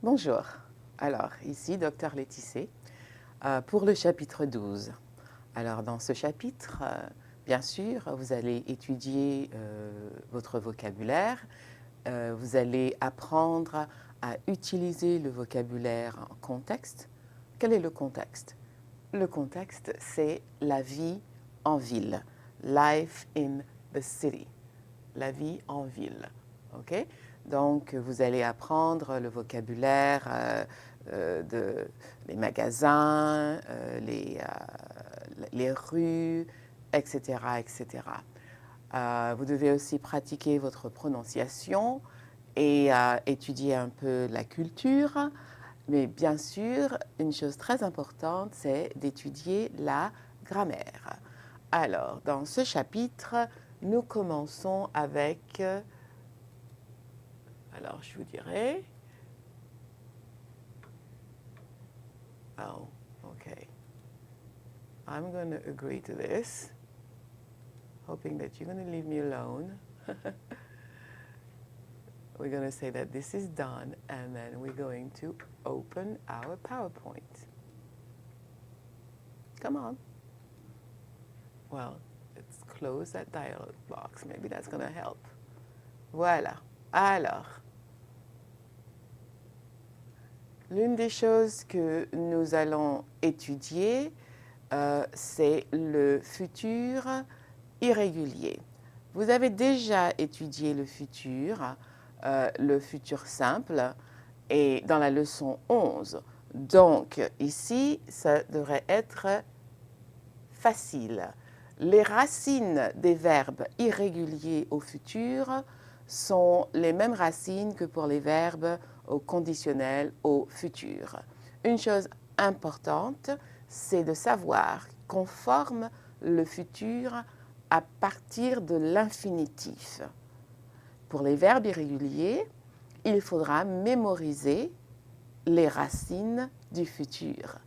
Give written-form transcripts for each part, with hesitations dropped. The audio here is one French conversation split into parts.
Bonjour, alors ici Dr Laetitia pour le chapitre 12. Alors dans ce chapitre, bien sûr, vous allez étudier votre vocabulaire, vous allez apprendre à utiliser le vocabulaire en contexte. Quel est le contexte? Le contexte, c'est la vie en ville, life in the city, la vie en ville, ok? Donc, vous allez apprendre le vocabulaire des magasins, les rues, etc., etc. Vous devez aussi pratiquer votre prononciation et étudier un peu la culture. Mais bien sûr, une chose très importante, c'est d'étudier la grammaire. Alors, dans ce chapitre, nous commençons avec, alors je vous dirai, oh, okay, I'm going to agree to this, hoping that you're going to leave me alone. We're going to say that this is done, and then we're going to open our PowerPoint. Come on. Well, let's close that dialog box. Maybe that's going to help. Voilà. Alors, l'une des choses que nous allons étudier, c'est le futur irrégulier. Vous avez déjà étudié le futur simple, et dans la leçon 11. Donc, ici, ça devrait être facile. Les racines des verbes irréguliers au futur sont les mêmes racines que pour les verbes au conditionnel au futur. Une chose importante, c'est de savoir qu'on forme le futur à partir de l'infinitif. Pour les verbes irréguliers, il faudra mémoriser les racines du futur.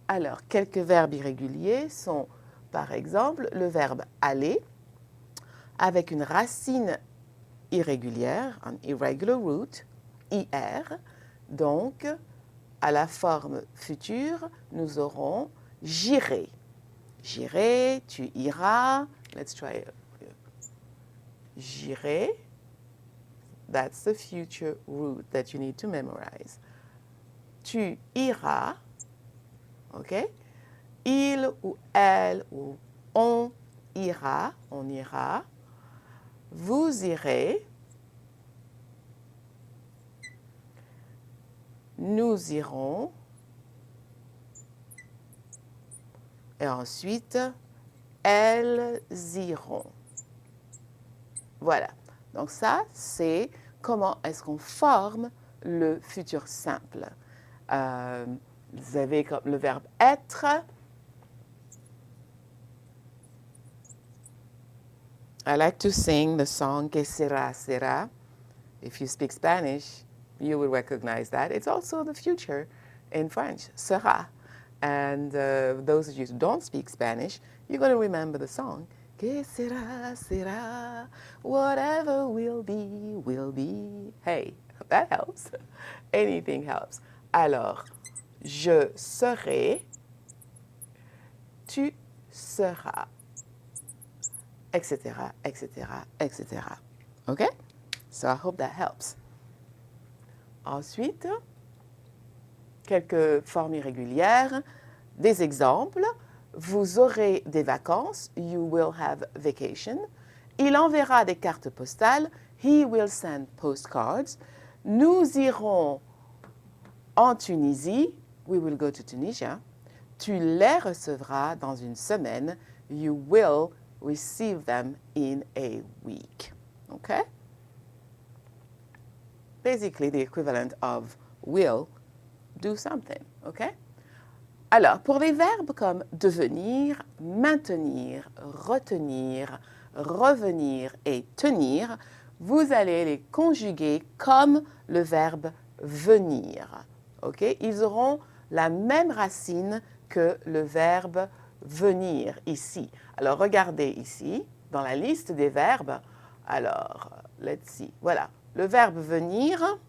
Alors, quelques verbes irréguliers sont, par exemple, le verbe aller, avec une racine irrégulière, un irregular root, IR. Donc, à la forme future, nous aurons j'irai. J'irai, tu iras. Let's try it. J'irai. That's the future root that you need to memorize. Tu iras. OK? Il ou elle ou on ira. On ira. Vous irez. Nous irons. Et ensuite, elles iront. Voilà. Donc ça, c'est comment est-ce qu'on forme le futur simple. Vous avez comme le verbe être. I like to sing the song Que sera, sera. If you speak Spanish, you would recognize that. It's also the future in French, sera. And those of you who don't speak Spanish, you're going to remember the song. Que sera, sera. Whatever will be, will be. Hey, that helps. Anything helps. Alors, je serai, tu seras, etc., etc., etc. OK? So I hope that helps. Ensuite, quelques formes irrégulières, des exemples. Vous aurez des vacances. You will have vacation. Il enverra des cartes postales. He will send postcards. Nous irons en Tunisie. We will go to Tunisia. Tu les recevras dans une semaine. You will receive them in a week. Okay? Basically the equivalent of will do something. Okay? Alors, pour les verbes comme devenir, maintenir, retenir, revenir et tenir, vous allez les conjuguer comme le verbe venir. Okay? Ils auront la même racine que le verbe venir ici. Alors, regardez ici, dans la liste des verbes. Alors, let's see. Voilà, le verbe venir,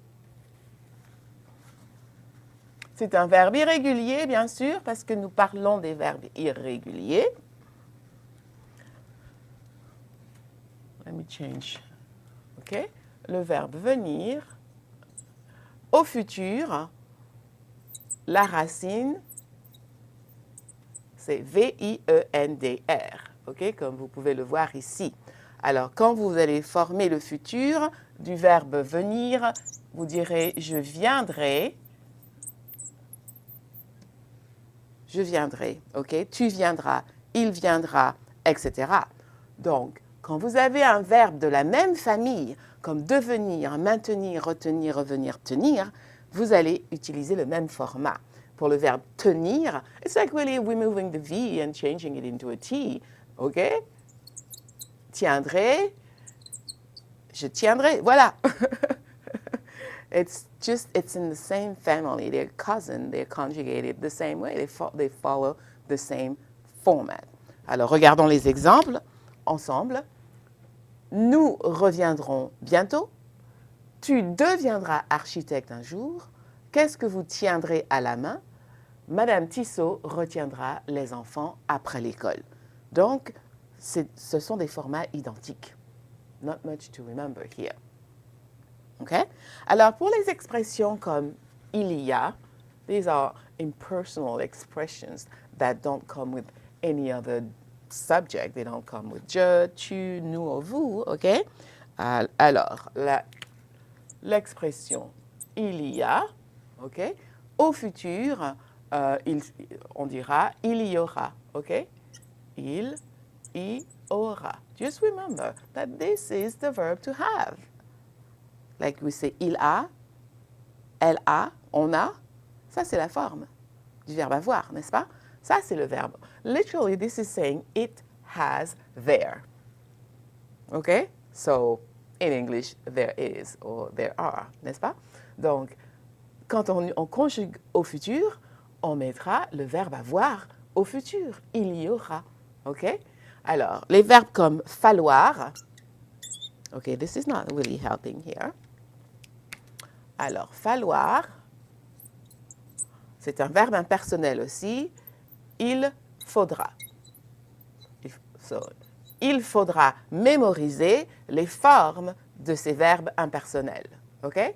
C'est un verbe irrégulier, bien sûr, parce que nous parlons des verbes irréguliers. Let me change. OK? Le verbe venir. Au futur, la racine, c'est V-I-E-N-D-R. OK? Comme vous pouvez le voir ici. Alors, quand vous allez former le futur du verbe venir, vous direz « je viendrai ». Je viendrai, OK? Tu viendras, il viendra, etc. Donc, quand vous avez un verbe de la même famille, comme devenir, maintenir, retenir, revenir, tenir, vous allez utiliser le même format. Pour le verbe tenir, it's like really removing the V and changing it into a T, OK? Tiendrai, je tiendrai, voilà. It's in the same family. They're cousin, they're conjugated the same way. They follow the same format. Alors, regardons les exemples ensemble. Nous reviendrons bientôt. Tu deviendras architecte un jour. Qu'est-ce que vous tiendrez à la main? Madame Tissot retiendra les enfants après l'école. Donc, ce sont des formats identiques. Not much to remember here. Okay? Alors, pour les expressions comme il y a, these are impersonal expressions that don't come with any other subject. They don't come with je, tu, nous ou vous. Okay? Alors, l'expression il y a, okay? Au futur, on dira il y aura. Okay? Il y aura. Just remember that this is the verb to have. Like we say, il a, elle a, on a. Ça, c'est la forme du verbe avoir, n'est-ce pas? Ça, c'est le verbe. Literally, this is saying it has there. Okay? So, in English, there is or there are, n'est-ce pas? Donc, quand on conjugue au futur, on mettra le verbe avoir au futur. Il y aura. OK? Alors, les verbes comme falloir. OK, this is not really helping here. Alors, falloir, c'est un verbe impersonnel aussi. Il faudra. Il faudra mémoriser les formes de ces verbes impersonnels. OK?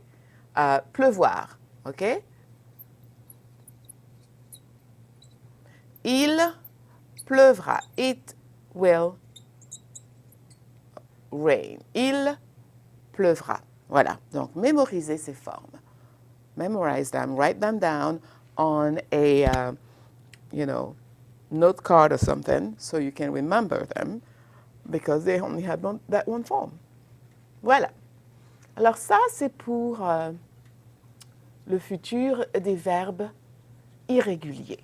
Pleuvoir. OK? Il pleuvra. It will rain. Il pleuvra. Voilà, donc mémorisez ces formes. Memorize them, write them down on a, note card or something so you can remember them because they only have that one form. Voilà. Alors ça, c'est pour le futur des verbes irréguliers.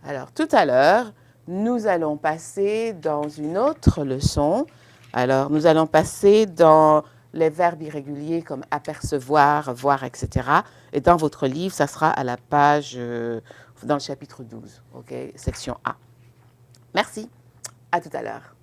Alors tout à l'heure, nous allons passer dans une autre leçon. Alors, nous allons passer dans les verbes irréguliers comme apercevoir, voir, etc. Et dans votre livre, ça sera à la page, dans le chapitre 12, OK, section A. Merci, à tout à l'heure.